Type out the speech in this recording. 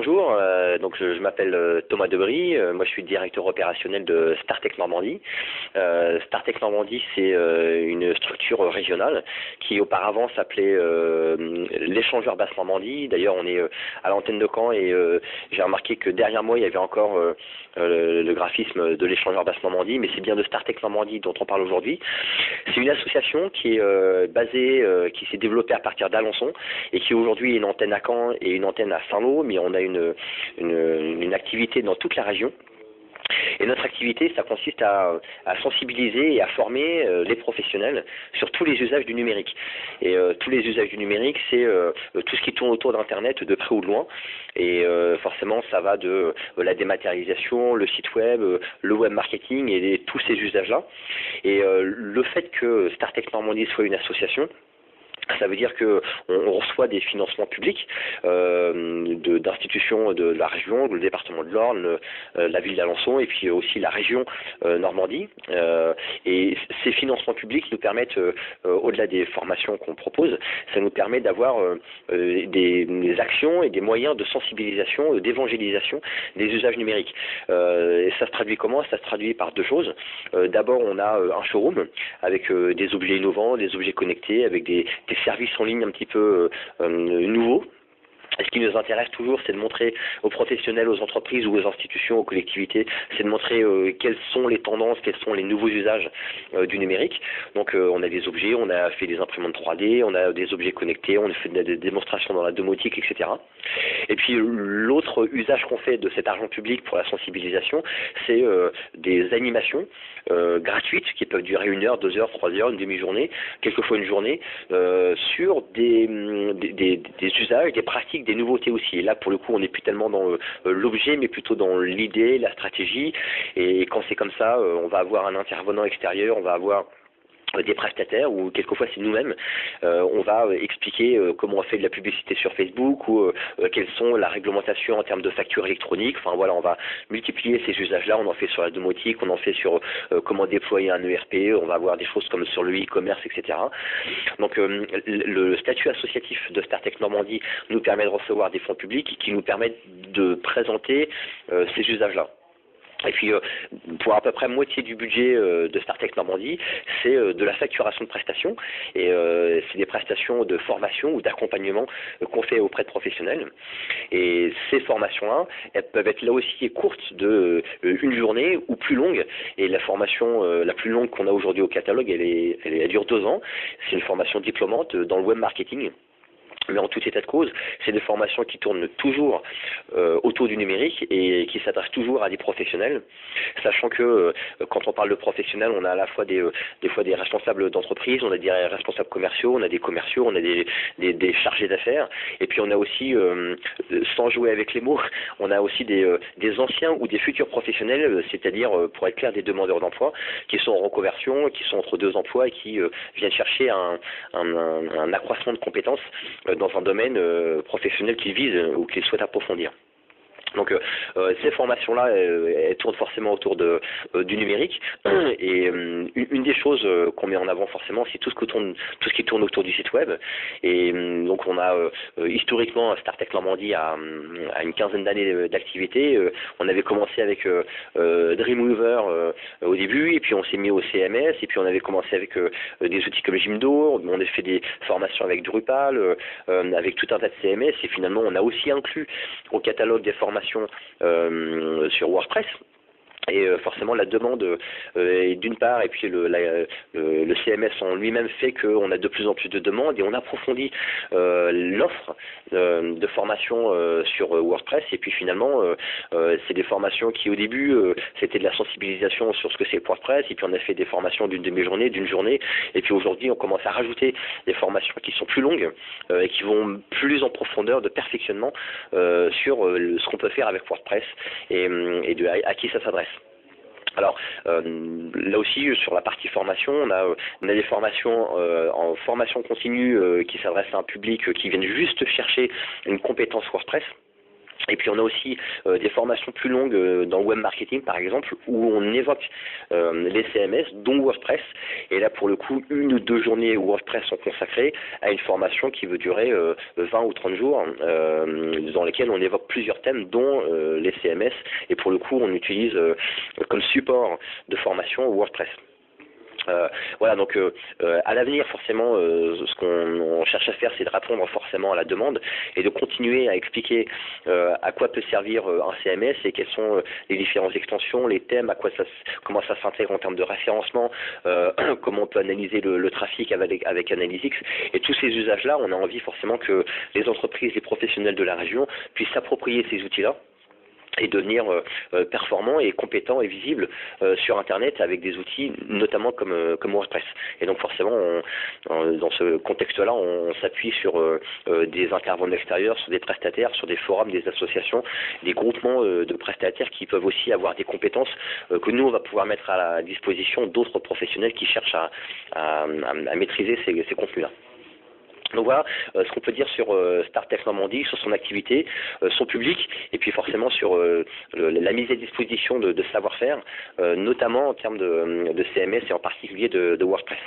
Bonjour, donc je m'appelle Thomas Debry, moi je suis directeur opérationnel de Startech Normandie. Startech Normandie, c'est une structure régionale qui auparavant s'appelait l'échangeur Basse Normandie. D'ailleurs on est à l'antenne de Caen et j'ai remarqué que derrière moi il y avait encore le graphisme de l'échangeur Basse Normandie, mais c'est bien de Startech Normandie dont on parle aujourd'hui. C'est une association qui est basée, qui s'est développée à partir d'Alençon et qui aujourd'hui est une antenne à Caen et une antenne à Saint-Lô, mais on a une activité dans toute la région. Et notre activité, ça consiste à sensibiliser et à former les professionnels sur tous les usages du numérique. Et tous les usages du numérique, c'est tout ce qui tourne autour d'Internet, de près ou de loin. Et forcément, ça va de la dématérialisation, le site web, le web marketing et tous ces usages-là. Et le fait que Startech Normandie soit une association, ça veut dire que on reçoit des financements publics d'institutions de la région, le département de l'Orne, la ville d'Alençon et puis aussi la région Normandie. Et ces financements publics nous permettent, au-delà des formations qu'on propose, ça nous permet d'avoir des actions et des moyens de sensibilisation, d'évangélisation des usages numériques. Et ça se traduit comment? Ça se traduit par deux choses. D'abord, on a un showroom avec des objets innovants, des objets connectés, avec des services en ligne un petit peu nouveaux. Et ce qui nous intéresse toujours, c'est de montrer aux professionnels, aux entreprises ou aux institutions, aux collectivités, c'est de montrer quelles sont les tendances, quels sont les nouveaux usages du numérique. Donc on a des objets, on a fait des imprimantes 3D, on a des objets connectés, on a fait des démonstrations dans la domotique, etc. Et puis l'autre usage qu'on fait de cet argent public pour la sensibilisation, c'est des animations gratuites qui peuvent durer 1 heure, 2 heures, 3 heures, une demi-journée, quelquefois une journée, sur des usages, des pratiques, des nouveautés aussi. Et là, pour le coup, on n'est plus tellement dans l'objet, mais plutôt dans l'idée, la stratégie. Et quand c'est comme ça, on va avoir un intervenant extérieur, on va avoir des prestataires ou quelquefois c'est nous-mêmes. On va expliquer comment on fait de la publicité sur Facebook ou quelles sont la réglementation en termes de facture électronique. Enfin voilà, on va multiplier ces usages-là. On en fait sur la domotique, on en fait sur comment déployer un ERP. On va avoir des choses comme sur le e-commerce, etc. Donc le statut associatif de Startech Normandie nous permet de recevoir des fonds publics qui nous permettent de présenter ces usages-là. Et puis, pour à peu près moitié du budget de Startech Normandie, c'est de la facturation de prestations. Et c'est des prestations de formation ou d'accompagnement qu'on fait auprès de professionnels. Et ces formations-là, elles peuvent être là aussi courtes de une journée ou plus longues. Et la formation la plus longue qu'on a aujourd'hui au catalogue, elle dure 2 ans. C'est une formation diplômante dans le web marketing. Mais en tout état de cause, c'est des formations qui tournent toujours autour du numérique et qui s'adressent toujours à des professionnels, sachant que quand on parle de professionnels, on a à la fois des fois des responsables d'entreprise, on a des responsables commerciaux, on a des commerciaux, on a des chargés d'affaires, et puis on a aussi, sans jouer avec les mots, on a aussi des anciens ou des futurs professionnels, c'est-à-dire, pour être clair, des demandeurs d'emploi, qui sont en reconversion, qui sont entre 2 emplois et qui viennent chercher un accroissement de compétences dans un domaine professionnel qu'ils visent ou qu'ils souhaitent approfondir. Donc ces formations-là, elles tournent forcément autour du numérique. Et une des choses qu'on met en avant forcément, c'est tout ce qui tourne autour du site web. Et donc on a historiquement Startech Normandie a une quinzaine d'années d'activité. On avait commencé avec Dreamweaver au début, et puis on s'est mis au CMS, et puis on avait commencé avec des outils comme Jimdo. On a fait des formations avec Drupal, avec tout un tas de CMS, et finalement on a aussi inclus au catalogue des formations sur WordPress. Et forcément la demande d'une part, et puis le CMS en lui-même fait qu'on a de plus en plus de demandes, et on approfondit l'offre de formation sur WordPress. Et puis finalement c'est des formations qui au début c'était de la sensibilisation sur ce que c'est WordPress, et puis on a fait des formations d'une demi-journée, d'une journée, et puis aujourd'hui on commence à rajouter des formations qui sont plus longues et qui vont plus en profondeur de perfectionnement sur ce qu'on peut faire avec WordPress et à qui ça s'adresse. Alors là aussi sur la partie formation, on a des formations en formation continue qui s'adressent à un public qui vient juste chercher une compétence WordPress. Et puis on a aussi des formations plus longues dans le web marketing par exemple, où on évoque les CMS, dont WordPress. Et là pour le coup, 1 ou 2 journées WordPress sont consacrées à une formation qui veut durer 20 ou 30 jours, dans lesquelles on évoque plusieurs thèmes, dont les CMS. Et pour le coup, on utilise comme support de formation WordPress. Voilà, donc à l'avenir, forcément, ce qu'on cherche à faire, c'est de répondre forcément à la demande et de continuer à expliquer à quoi peut servir un CMS et quelles sont les différentes extensions, les thèmes, comment ça s'intègre en termes de référencement, comment on peut analyser le trafic avec Analytics. Et tous ces usages-là, on a envie forcément que les entreprises, les professionnels de la région puissent s'approprier ces outils-là et devenir performants et compétents et visibles sur Internet avec des outils notamment comme WordPress. Et donc forcément, dans ce contexte-là, on s'appuie sur des intervenants extérieurs, sur des prestataires, sur des forums, des associations, des groupements de prestataires qui peuvent aussi avoir des compétences que nous, on va pouvoir mettre à la disposition d'autres professionnels qui cherchent à maîtriser ces contenus-là. Donc voilà ce qu'on peut dire sur Startech Normandie, sur son activité, son public, et puis forcément sur la mise à disposition de savoir-faire, notamment en termes de CMS et en particulier de WordPress.